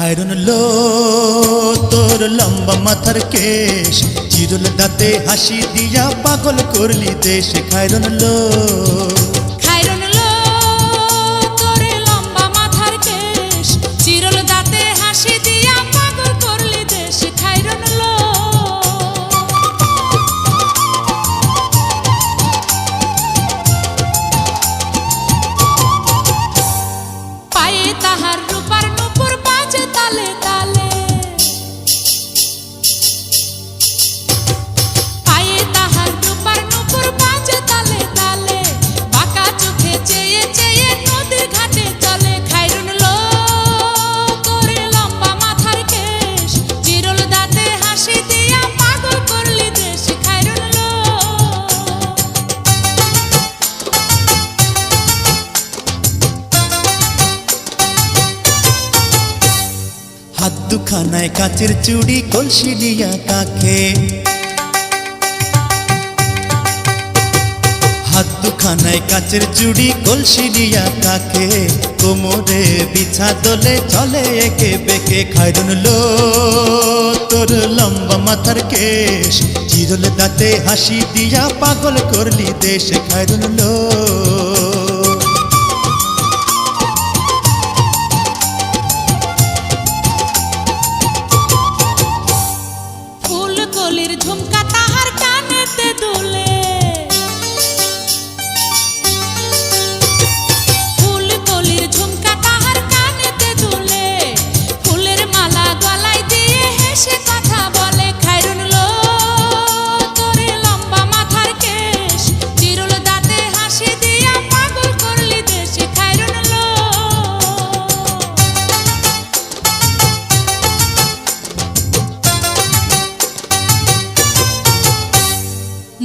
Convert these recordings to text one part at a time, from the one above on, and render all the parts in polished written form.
খায়রুন লো তোর লম্বা মাথার কেশ, চিরুল দাঁতে হাসি দিয়া পাগল করলি দেশ। খায়রুন লো খায়রুন লো তোর লম্বা মাথার কেশ, চিরুল দাঁতে হাসি দিয়া পাগল করলি দেশ। খায়রুন লো পায়ে তাহার রূপার নূপুর বাজে তালে তালে, পায়ে তাহার রূপার নূপুর বাজে তালে তালে, বাঁকা চোখে চেয়ে চেয়ে নদীর ঘাটে চলে। খায়রুন লো তোর লম্বা মাথার কেশ, চিরুল দাঁতে হাসি দিয়া পাগল করলি দেশ। খায়রুন লো হাত দুখানায় কাচের চুড়ি কলসি দিয়া কাখে, হাত দুখানায় কাচের চুড়ি কলসি দিয়া কাখে, কোমরে বিছা দোলে চলে একে বেঁকে। খায়রুন লো তোর লম্বা মাথার কেশ, চিরুল দাঁতে হাসি দিয়া পাগল করলি দেশ। খায়রুন লো ফুলকলির ঝুমকা তাহার কানেতে দুলে, ফুলকলির ঝুমকা তাহার কানেতে দুলে, ফুলের মালা গলায় দিয়ে হেসে কথা বলে। খায়রুন লো তোর লম্বা মাথার কেশ, চিরুল দাঁতে হাসি দিয়া পাগল করলি দেশ। খায়রুন লো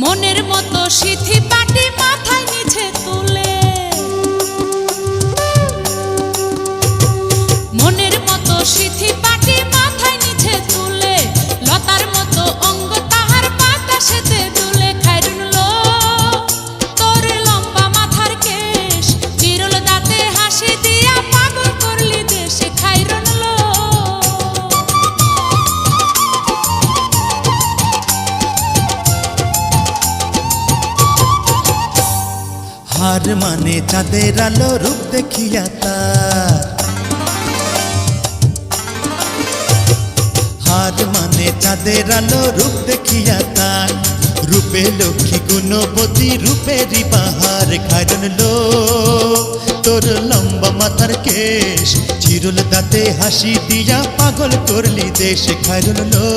মনের মতো সিথি পাটি মাথায় নিচে তুলে, মনের মতো সিথি পাটি মাথায় নিচে তুলে, লতার মতো অঙ্গ তাহার বাতাসেতে দুলে। খায়রুন লো তোর লম্বা মাথার কেশ, চিরুল দাঁতে হাসি দিয়া পাগল করলি দেশ। খায়রুন লো হার মানে চাঁদের আলো রূপ দেখিয়া তার, হার মানে চাঁদের আলো রূপ দেখিয়া তার, রূপে লক্ষ্মী গুণবতী রূপেরই বাহার। খায়রুন লো তোর লম্বা মাথার কেশ, চিরুল দাঁতে হাসি দিয়া পাগল করলি দেশ। খায়রুন লো